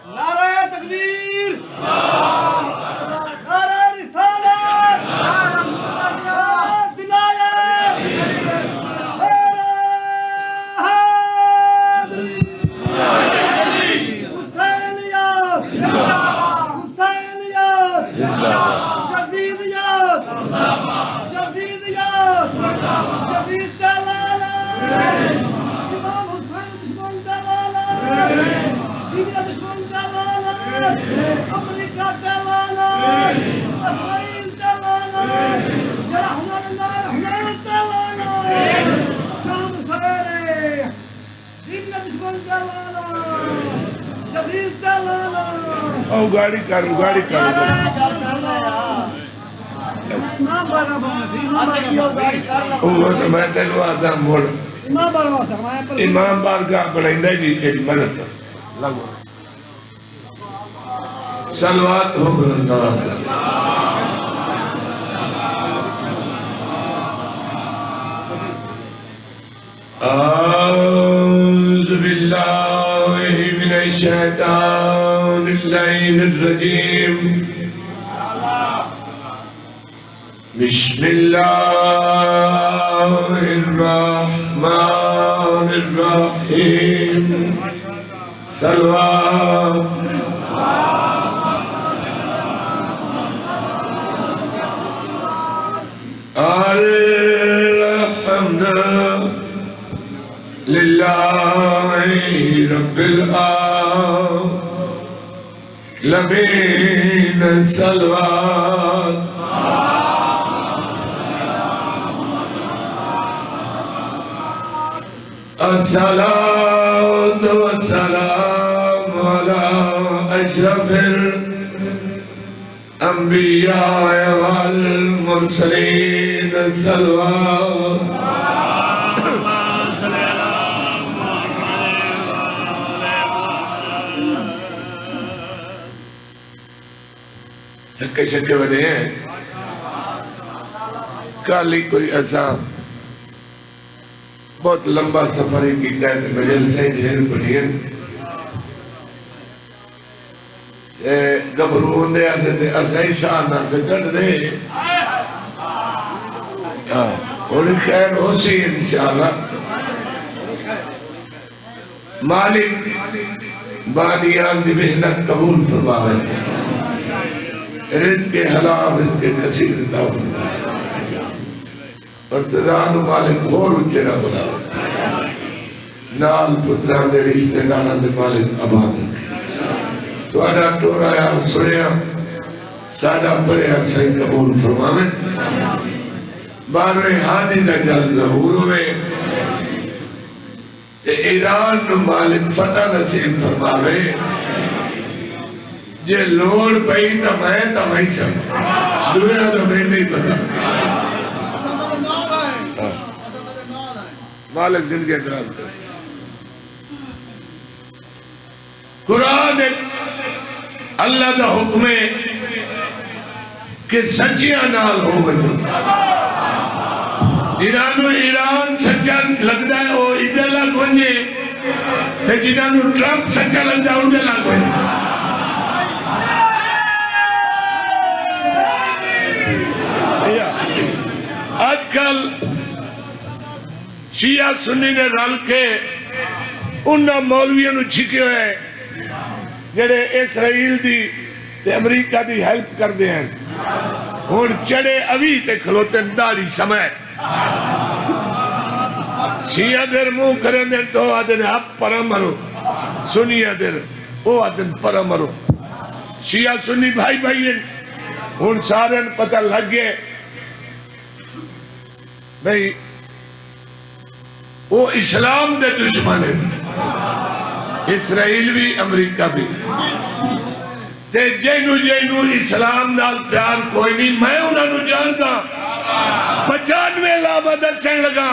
نعرہ تکبیر، نعرہ رسالت، نعرہ ولایت، نعرہ حیدری، حسینیت، حسینیت، جدیدیت، جدیدیت، جدید دلالت، امام حسین دشمن دلالت، سیدہ دشمن دلالت، امریکہ دلالت، اسرائیل دلالت، یا رحمن اللہ رحمن دلالت، شام سویرے، سیدہ دشمن دلالت، جدید دلالت۔ او گاڑی کر امام بارا بہت وہ تو میں تینوں آدھا موڑ امام بارا بہت ہمارے پر امام بارگاہ بڑھائندہ جی ایک مدد لگو صلوات ہو اللہ اعوذ باللہ من الشیطان اللعین الرجیم بسم اللہ الرحمن الرحیم صلوات الحمد للہ رب العالمین صلوات الصلاة والسلام على أشرف الأنبياء والمرسلين صلوات شکے شکے بنے ہیں کالی کوئی ایسا بہت لمبا سفری کی قید مجل سے ڈھیر بڑھین گبرون دے آتے تھے اسائی شانہ سے کر دے اور خیر ہو سی انشاءاللہ مالک بانیان دی محنت قبول فرماوے رزق حلال رزق کثیر عطا فرمائے اور تزان مالک اور اچھرا بنا نال پتران دے رشتے دانا دے مالک آباد تو آدھا ٹورا یا سنیا سادہ پڑے صحیح قبول فرمائے بارے حادی دا جل ظہور ہوئے ایران مالک فتح نصیب فرمائے جے لوڑ پئی تا میں سب دنیا تو میں نہیں پتا مالک زندگی اعتراض کر قرآن اللہ دا حکم ہے کہ سچیاں نال ہو بنو ایران سچا لگتا ہے وہ ادھر لگ بنے تے جنہوں ٹرمپ سچا لگتا ہے ادھر لگ بنے آج کل شیعہ سنی نے رل کے انہاں مولویوں نو چھکے ہوئے جڑے اسرائیل دی تے امریکہ دی ہیلپ کر دے ہیں ہون چڑے اوی تے کھلوتے داڑی سمے شیعہ در منہ کریں دیں تو آدھن آپ پرا مرو سنیہ در وہ آدھن پرا مرو شیعہ سنی بھائی بھائی ہیں ہون سارن پتہ لگ گئے بھئی وہ اسلام دے دشمن ہے اسرائیل بھی امریکہ بھی تے جینو اسلام نال پیار کوئی نہیں میں انہوں نے جانتا 95 لا بدرسن لگا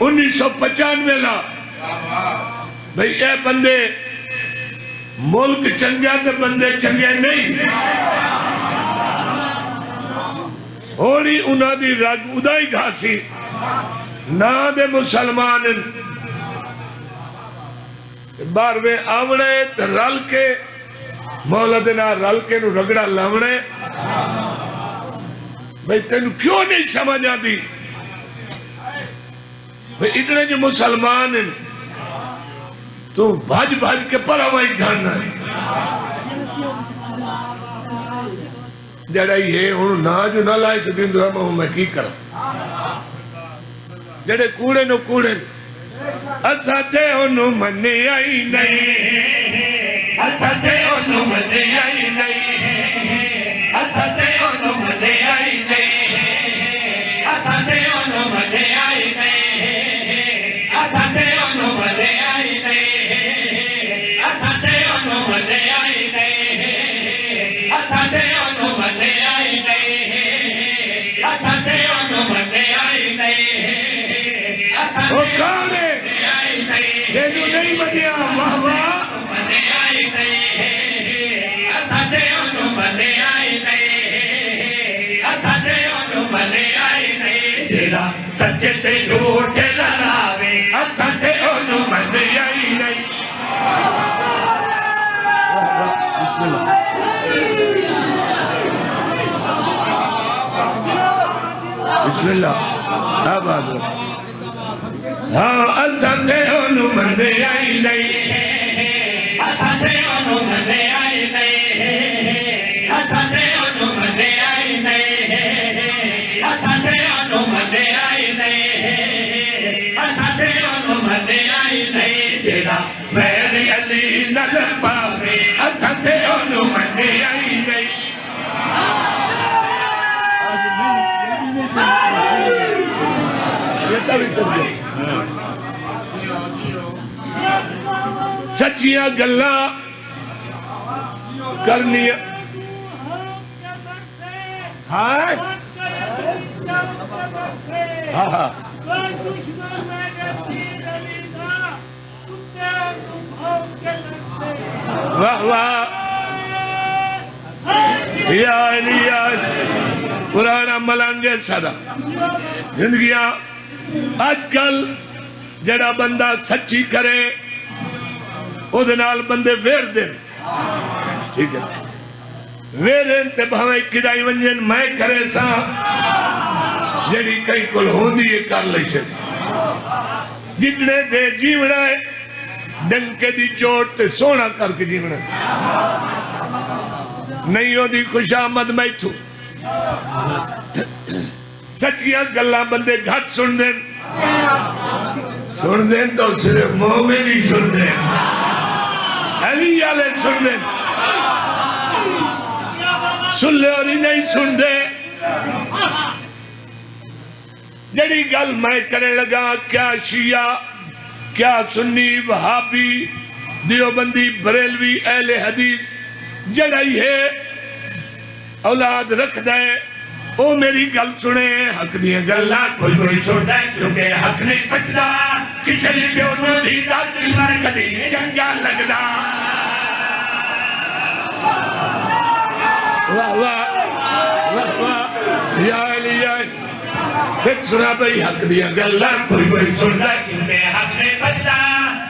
1995 لا بھئی اے بندے ملک چنگیا تے بندے چنگے نہیں ہولی انہاں دی رگ ادائی گھاسی نا دے مسلمان 12ویں آونے تے رل کے مولا دے نال رل کے نو رگڑا لاونے بھئی تینوں کیوں نہیں سمجھ آتی بھئی اتنے جو مسلمان ہیں تو بھاج بھاج کے پراوائی ڈھاننا ہے جڑا یہ انہوں نا جو نہ لائے سکیں دو میں کی کرا جڑے کوڑے نو کوڑے اچھا تے انہوں منی آئی نہیں اچھا تے انہوں منی آئی نہیں اچھا تے انہوں منی آئی نہیں اچھا تے انہوں منی آئی نہیں اچھا تے انہوں منی آئی نہیں اچھا تے انہوں منی آئی نہیں اچھا تے انہوں منی آئی نہیں اچھا تے انہوں منی آئی نہیں وہ کون ہے یہ جو نہیں بنیا واہ واہ منی آئی نہیں اچھا تے انہوں منی آئی نہیں اچھا تے انہوں منی آئی نہیں تیرا سچے تے جھوٹے لڑاوے اچھا تے انہوں منی آئی نہیں بسم اللہ آباد ہاں اچھا تے انہوں منی آئی نہیں اچھا تے انہوں منی آئی نہیں اچھا تے انہوں منی آئی نہیں اچھا تے انہوں منی آئی نہیں اچھا تے انہوں منی آئی نہیں تیرا میری علی نل پاوے اچھا تے انہوں منی آئی نہیں یہ تبھی چل گئی سچیاں گلہ کرنی ہاں ہاں واہ واہ یا علی یا پرانا ملانگے سارا زندگیاں آج کل جڑا بندہ سچی کرے او دنال بندے ویر دیں ٹھیک ہے ویرین تے بھاویں کدائی ونجن میں کرے سا جڑی کئی کل ہوندی یہ کر لئی سے جتنے دے جیونا ہے ڈنکے دی چوٹ تے سونا کر کے جیونا ہے نہیں ہو دی خوش آمد میں تھو سچیاں گلہ بندے گھٹ سن دیں تو صرف مومن ہی سن دیں علی آلے سن دیں سن لے اور ہی نہیں سن دے جڑی گل میں کرنے لگا کیا شیعہ کیا سنی وہابی دیوبندی بریلوی اہل حدیث جڑائی ہے اولاد رکھ دے او میری گل سنے حق دیا گلہ کوئی کوئی سن دے کیونکہ حق نہیں پچدا کسے لی پیو نو دیدہ دشمن کدی چنگا لگدا واہ واہ واہ واہ یا علی یا پھر سنا بھئی حق دیا گلہ کوئی کوئی سن دے کیونکہ حق نہیں پچدا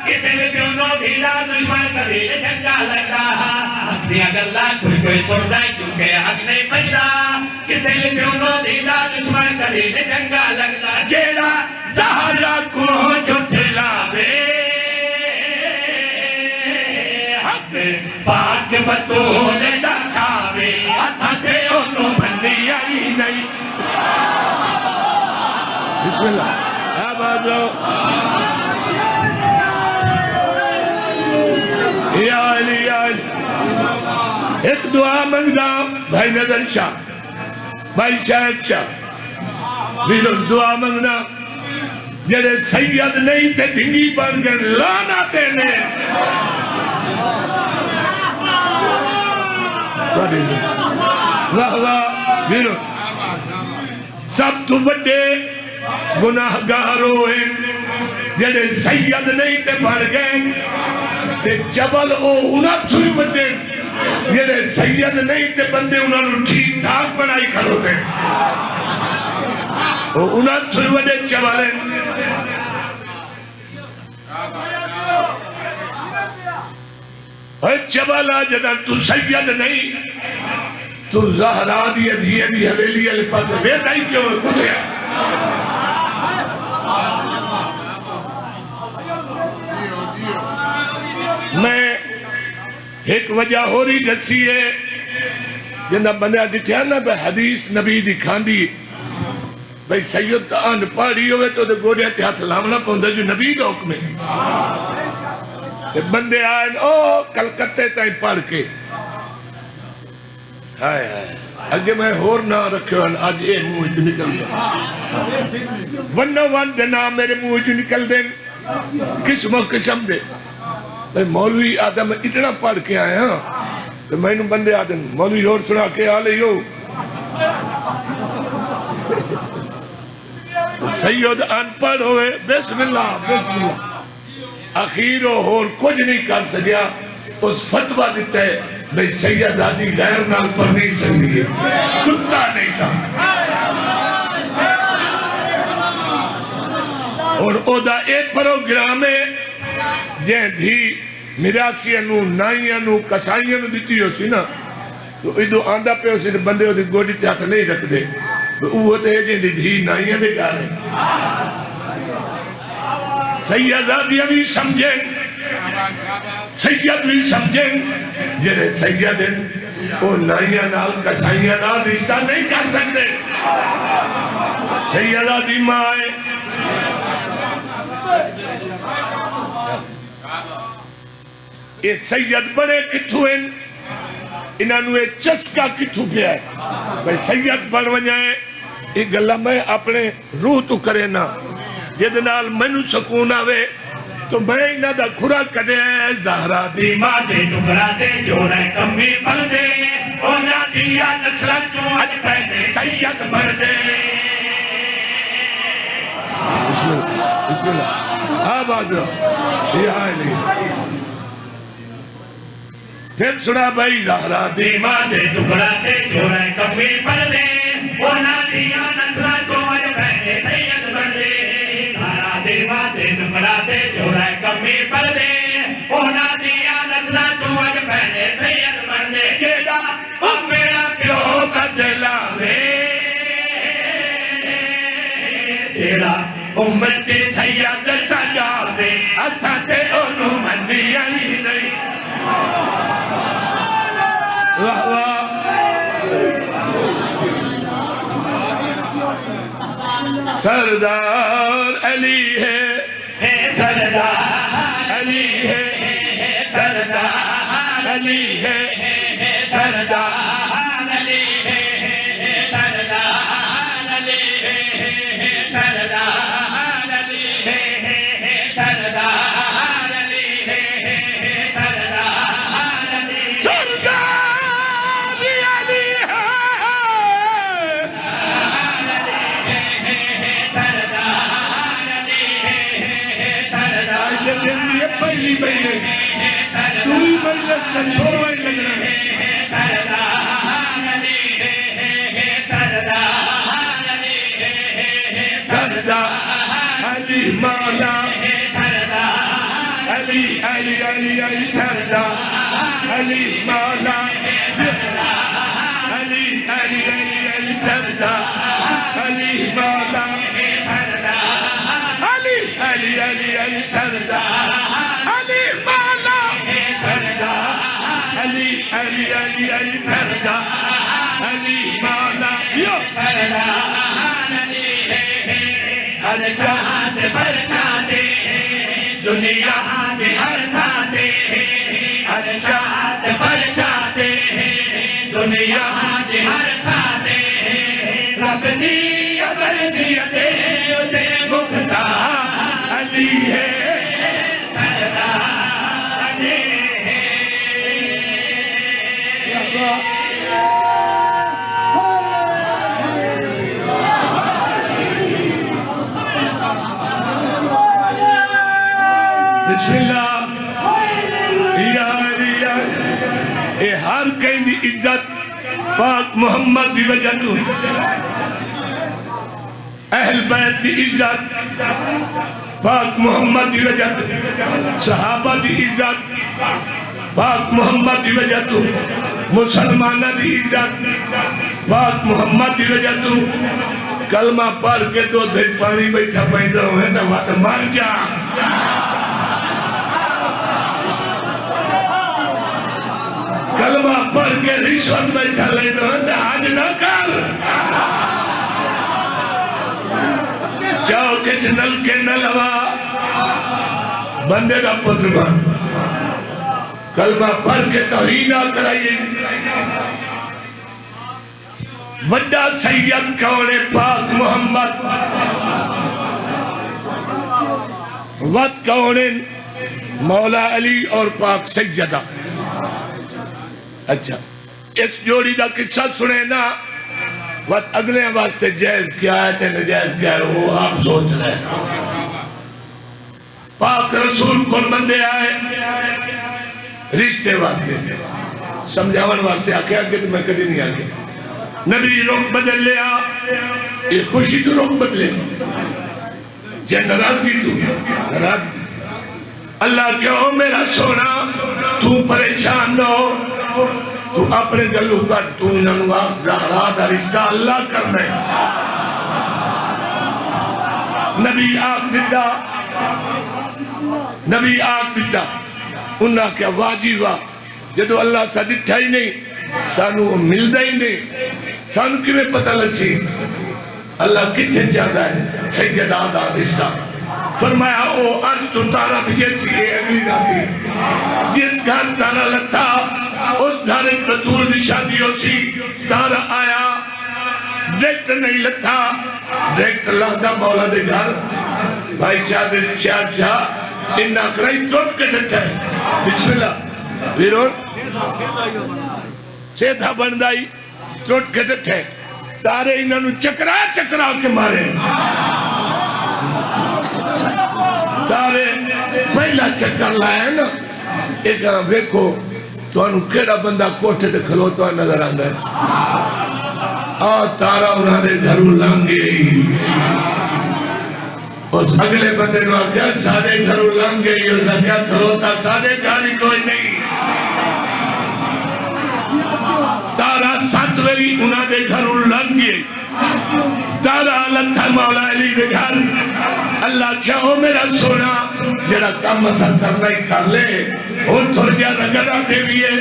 کسے لی پیو نو دیدہ دشمن کدی چنگا لگدا حق دیا گلہ کوئی کوئی سن دے کیونکہ حق نہیں پچدا کسے لی پیو نو دیدہ دشمن کدی چنگا لگدا جیڑا زہرا کو جو دلاوے حق پاک بطول دا کھاوے اچھا تے انہوں بندی آئی نہیں بسم اللہ آباد رو یا علی یا علی ایک دعا منگنا بھائی نظر شاہ بھائی شاہد شاہ بیلو دعا منگنا جڑے سید نہیں تے دھنگی بن گئے لانا دینے واہ واہ بیلو سب تو بڑے گناہگاروں ہیں جڑے سید نہیں تے بڑھ گئے تے جبل او انہاں تھوئی بڑے جڑے سید نہیں تے بندے انہاں نو ٹھیک ٹھاک بنائی کھڑو تے انہاں تھوئی بڑے جبل ہیں اے چبالا جدن تو سید نہیں تو زہرا دی حویلی علی پاس ویدائی کیوں کٹیا میں ایک وجہ ہو رہی دسی ہے جنہ بندہ دکھیا نا بے حدیث نبی دی کھاندی بھئی سید آن پاڑی ہوئے تو دے گوڑیا تے ہاتھ لامنا پہندا جو نبی دا حکم ہے بندے آئین او کلکتے تائیں پڑھ کے ہائے ہائے اگے میں ہور نہ رکھے ہیں آج اے موہ جو نکل دیں ونہ ون دے نام میرے موہ جو نکل دیں قسم و قسم دے میں مولوی آدم اتنا پڑھ کے آئے ہاں تو میں انہوں بندے آدم مولوی اور سنا کے آلے ہو سید ان پڑھ ہوئے بسم اللہ اخیر اور کچھ نہیں کر سکیا اس فتوہ دیتا ہے بھئی سید آدھی غیر نال پر نہیں سکتی ہے کتا نہیں تھا اور او دا ایک پروگرام ہے جہاں دھی میراسی انو نائی انو کسائی انو دیتی ہو سی نا تو ادھو آندہ پہ ہو سی بندے ہو دی گوڑی تے ہاتھ نہیں رکھ دے وہ تے جہاں دی دھی نائی دے گا رہے سید آدھی بھی سمجھیں سید بھی سمجھیں جنہیں سید ہیں وہ نائیاں نال کسائیاں نال رشتہ نہیں کر سکتے سید آدھی ماں ہے یہ سید بڑے کتھو ہیں انہوں نے چسکا کتھو پہ ہے بھئی سید بڑھ ونجائیں یہ گلہ میں اپنے روح تو کرے نا جدنال منو سکون آوے تو میں انہا دا کھرا کڑے زہرا دی ماں دے ٹکڑا دے جوڑے کمی پل دے اونا دیا نسلہ تو اج پہنے سید بڑھ دے بسم اللہ آباد رہا یہ آئے نہیں پھر سنا بھائی زہرا دی ماں دے ٹکڑا دے جوڑے کمی پل دے اونا دیا نسلہ تو اج پہنے سید بڑھ دے دیوا دے نمرا دے جوڑا کمی پر دے اونا دیا نسلہ تو اج پہنے سید بندے جیدہ او میرا پیو بدلا وے جیدہ امت کے سید سجا وے اچھا تے انہوں مندی آئی نہیں واہ واہ سردار علی ہے سردار علی ہے سردار علی ہے سردار علی ہے سردار علی ہے سردار علی ہے سردار علی ہے سردار علی پہلی بہنے دوری مجلس کا شوروائے لگنا ہے سردار علی مولا علی علی علی علی سردار علی مولا علی علی علی علی سردار علی مولا علی علی علی علی سردار علی مولا سردار علی علی علی علی سردار علی مولا سردار علی ہر چاند پر چاندے دنیا میں ہر نادے ہر چاند پر چاندے دنیا میں ہر نادے رب دی ابردیت دے مختار علی ہے سردار علی بسم اللہ یا علی اے ہر کہیں دی عزت پاک محمد دی وجہ تو اہل بیت دی عزت پاک محمد دی وجہ تو صحابہ دی عزت پاک محمد دی وجہ تو مسلمانہ دی عزت، پاک محمد دی وجہ تو کلمہ پڑھ کے تو دل پانی بیٹھا پیدا ہوئے نا وقت مر جا. کلمہ پڑھ کے رشوت بیٹھا لے دو نا حج نہ کر. چاہو کہ جنل کے نہ لوا بندے دا پتر بن. کلمہ پڑھ کے توہین نہ کرائیے. وڈا سید کون پاک محمد، ود کون مولا علی اور پاک سیدہ. اچھا اس جوڑی دا قصہ سنے نا، وقت اگلے واسطے جائز کیا ہے تے نجائز کیا ہے وہ آپ سوچ رہے ہیں. پاک رسول کو بندے آئے رشتے واسطے سمجھاون واسطے آکے آگے تو میں کدی نہیں آگے. نبی رخ بدل لیا، یہ خوشی تو رخ بدلے جے ناراضگی تو ناراضگی. اللہ کہو میرا سونا تو پریشان نہ ہو، تو اپنے گلو کر، تو انہوں آگ زہرا دا رشتہ اللہ کرنا ہے. نبی آگ دیتا، نبی آگ دیتا. انہاں کیا واجی واہ جدو اللہ سا ڈٹھا ہی نہیں سانو ملدہ ہی نہیں، سانو کیویں پتہ لچی اللہ کتنے چاہتا ہے سیدہ دا رشتہ. فرمایا او آج تو تارا بھیجے چیئے اگلی ناتی جس گھر تارا لتا اس گھر ایک بطول دی شادی ہو سی. تارا آیا ڈیکٹر نہیں لتا، ڈیکٹر لہدہ مولا دے گھر. بھائی شاہ انہا کرائی توٹ کے ڈٹھا ہے. بسم اللہ ویرون سیدھا بندائی توٹ کے ڈٹھا ہے. تارے انہوں چکرا چکرا کے مارے. تارے پہلا چکر لائے نا ایک ویکھو تو انہوں کیڑا بندہ کوٹھے تے کھلو تو نظر آندہ ہے. تارا انہوں نے گھروں لانگے ہی اس اگلے بندے نے کیا سارے گھروں لانگے ہی اس کیا کھلوتا سارے گھری کوئی نہیں. تارا سات ویری انہوں نے گھروں لانگے. تارا لکھا مولا علی دے گھر. اللہ کیا ہو میرا سونا جڑا کام مسا کرنا ہی کر لے اور تھوڑ جا رگڑا دے بھی ہے.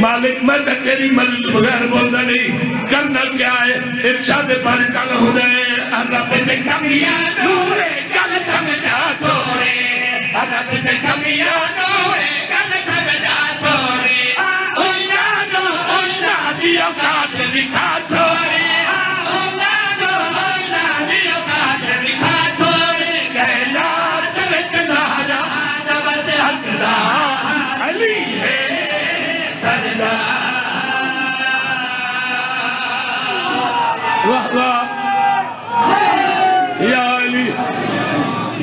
مالک میں تیری مدد بغیر بولنا نہیں کرنا کیا ہے. ارشاد باری تعالیٰ ہو دے رب دے کمیاں نورے گل سمجھا چھوڑے. رب دے کمیاں نورے گل سمجھا چھوڑے. اللہ دی اوقات دکھا چھوڑے. یا علی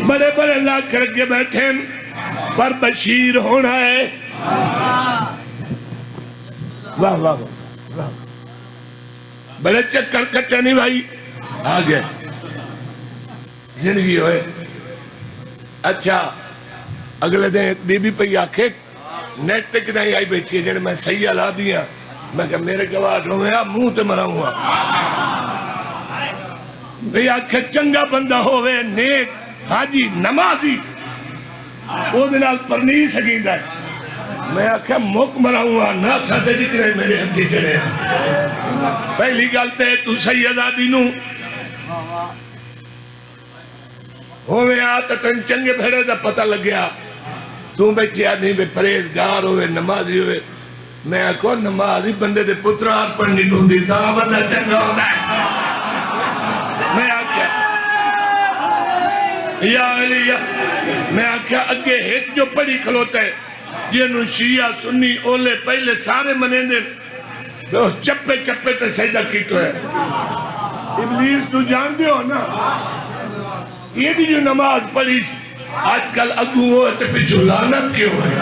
بڑے بڑے لاکھ کر کے بیٹھے پر بشیر ہونا ہے. واہ واہ واہ بڑے چکر کٹے نہیں بھائی آگئے زندگی ہوئے. اچھا اگلے دن ایک بی بی پہ آکھے نیٹ تے کدھائی آئی بیٹھی ہے جنہیں میں صحیح علا دیا. میں کہا میرے گواہ ہوں یا منہ تے مرا ہوا. بھئی آکھے چنگا بندہ ہوئے نیک حاجی نمازی او دنال پر نہیں سکیندہ ہے. میں آکھے موک مرا ہوا ناسا دے جتنے میرے ہتھی چڑھے ہیں. پہلی گالتے تو سید آدینو ہوئے آتا تن چنگے بھیڑے دا پتہ لگ گیا تو بیٹھی آدمی بے پریزگار ہوئے نمازی ہوئے. میں آکھو نمازی بندے دے پترار پڑھنی ڈھونڈی تا بندہ چنگا ہوتا ہے. میں آکھا یا علی میں آکھا اگے ہیت جو پڑھی کھلوتا ہے جنہوں شیعہ سنی اولے پہلے سارے منیں دے چپے چپے تے سجدہ کی تو ہے. ابلیس تو جان دے ہو نا یہ بھی جو نماز پڑھی آج کل اگو ہوئے تے پچھو لعنت کیوں ہے.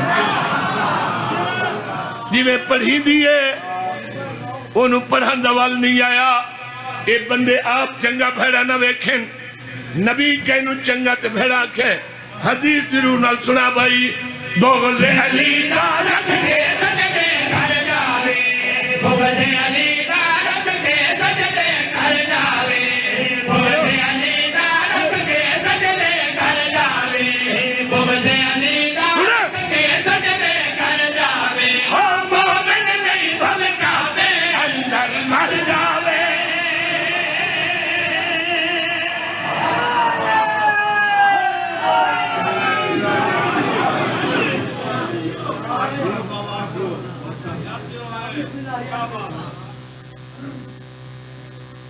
جی میں پڑھی دیئے انہوں پڑھن دوال نہیں آیا. اے بندے آپ چنگا بھیڑا نہ ویکھیں نبی کہنو چنگا تے بھیڑا کھے. حدیث ضرور نال سنا بھائی بغض علی دا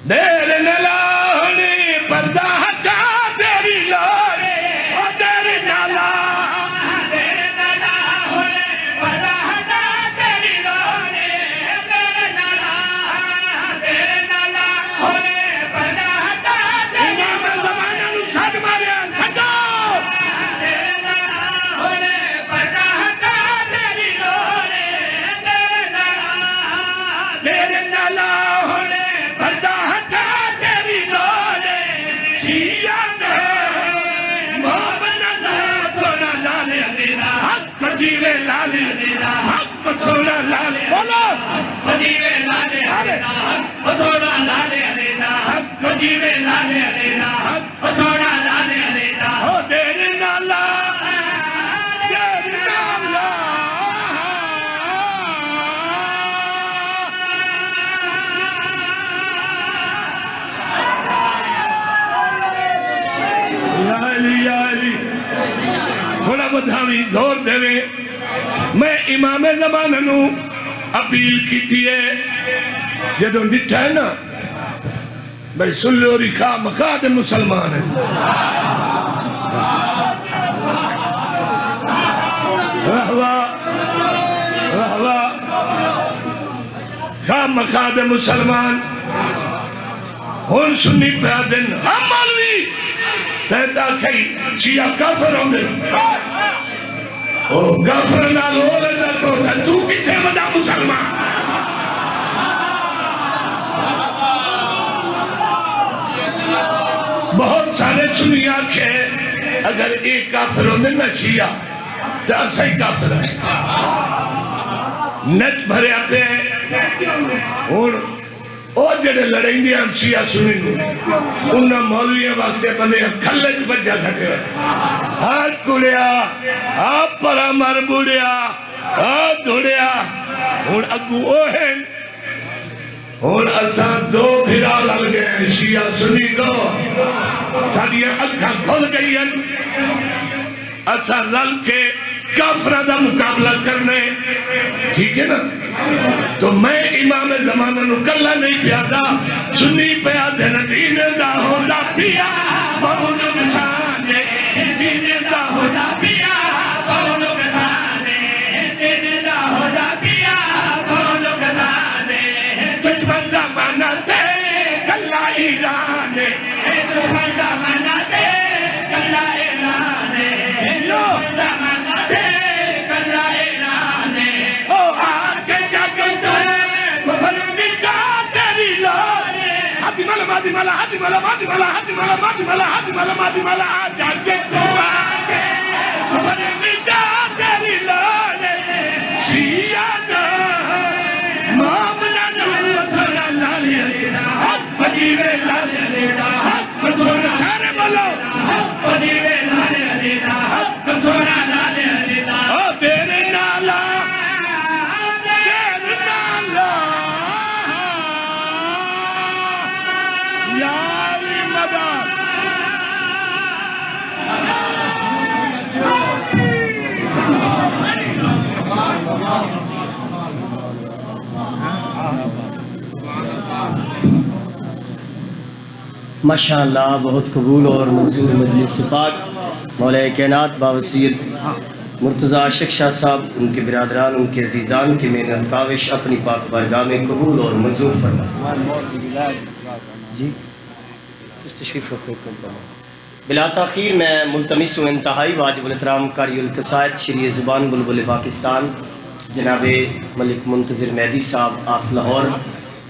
دیر نہ لاؤنی پردہ ہٹا تیری لونے دیر نہ لاؤنی پردہ ہٹا تیری لونے دیر نہ لاؤنی پردہ ہٹا تیری امام زمانہ نو چھڑ ماریا چھڑو دیر نہ لاؤنی پردہ ہٹا تیری لونے دیر نہ لاؤنی پردہ ہٹا تیری لونے شیعہ نے محمد سونا لالے حق مجیوے لالے حق سونا لالے بولو مجیوے لالے حق سونا لالے حق مجیوے لالے حق سونا لالے ہو دیر نہ لا دیر نہ لا یا علی تھوڑا بدھاوی زور دے وے میں امام زمانہ نو اپیل کی تیئے جدوں ڈٹھا ہے نا بھئی سلو رکھا مقاد مسلمان ہے رہوا خواہ مقاد مسلمان ہون سنی پیادن ہم مولوی تہتا کھئی شیعہ کافر ہوں دے کافر نہ لو رہتا تو تو کتے وڈا مسلمان بہت سارے سنی آنکھیں اگر ایک کافر ہوں دے نہ شیعہ تو ایسا ہی کافر ہے نت بھرے آتے اور او جڑے لڑیں دیا شیعہ سنی نو انہا مولویہ واسطے بندے کھلج بجا دھکے ہاتھ کڑیا آپ پرا مر بوڑیا ہاتھ دھوڑیا اور اگو اوہن اور اساں دو بھیرا لگ گئے ہیں شیعہ سنی دو ساڑھیاں اکھا کھول گئی ہیں اساں رل کے کافرہ دا مقابلہ کرنے ٹھیک ہے نا تو میں امام زمانہ نو کلہ نہیں پیادا سنی پیادے نا دین دا ہودا پیا بہنو کسانے دین دا ہودا پیا بہنو کسانے دین دا ہودا پیا بہنو کسانے دشمن زمانہ تے کلہ ایرانے دشمن زمانہ تے کلہ ایرانے دشمن زمانہ تے کلہ ایرانے او آکے جگتے کفر مٹا تیری لونے ہاتھی مالا مادی مالا ہاتھی مالا مادی مالا ہاتھی مالا مادی مالا ہاتھی مالا مادی مالا جاگے تو آکے کفر مٹا تیری لونے شیعہ نا معاملہ نا سونا لالی حق پجیوے لالی حق سونا سارے بولو حق پجیوے لالی حق سونا لالی او دیر نالا دیر نالا یا علی مدد ماشاءاللہ بہت قبول اور منظور مجلس پاک مولا کائنات باوسیت مرتضی عاشق شاہ صاحب ان کے برادران ان کے عزیزان کی محنت کاوش اپنی پاک بارگاہ میں قبول اور منظور فرما جی تشریف رکھو بلا تاخیر میں ملتمس و انتہائی واجب الاحترام قاری القصائد شریع زبان بلبل پاکستان جناب ملک منتظر مہدی صاحب آف لاہور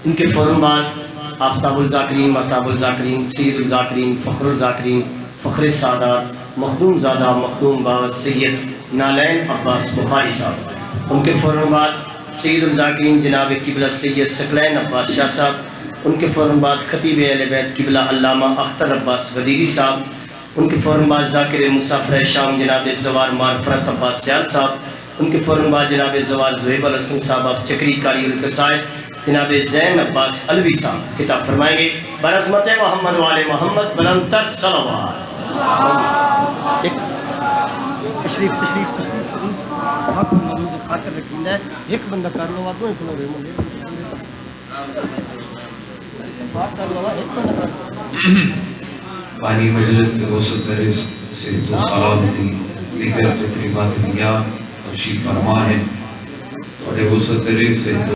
ان کے فوراً بعد آفتاب الذاکرین مہتاب الذاکرین سید الذاکرین فخر الذاکرین فخر السادات مخدوم زادہ مخدوم باوت سید نالین عباس بخاری صاحب ان کے فوراً بعد سید الذاکرین جناب قبلہ سید ثقلین عباس شاہ صاحب ان کے فوراً بعد خطیب اہل بیت قبلہ علامہ اختر عباس ودیری صاحب ان کے فوراً بعد ذاکر مسافر شام جناب زوار معرفت عباس سیال صاحب ان کے فوراً بعد جناب زوار زہیب الحسن صاحب آف چکری قاری القصائد جناب زین عباس علوی صاحب خطاب فرمائیں گے برعظمت محمد وآل محمد بلندتر صلوات تشریف خاطر رکھیندہ ہے ایک بندہ کر لو تو ایک لو رہے مجھے بات کر لو ایک بندہ کر لو پانی مجلس کے وسط درس سے تو سلامتی دیگر تقریبات دنیا اور شیف فرما ہے اور وسط درس سے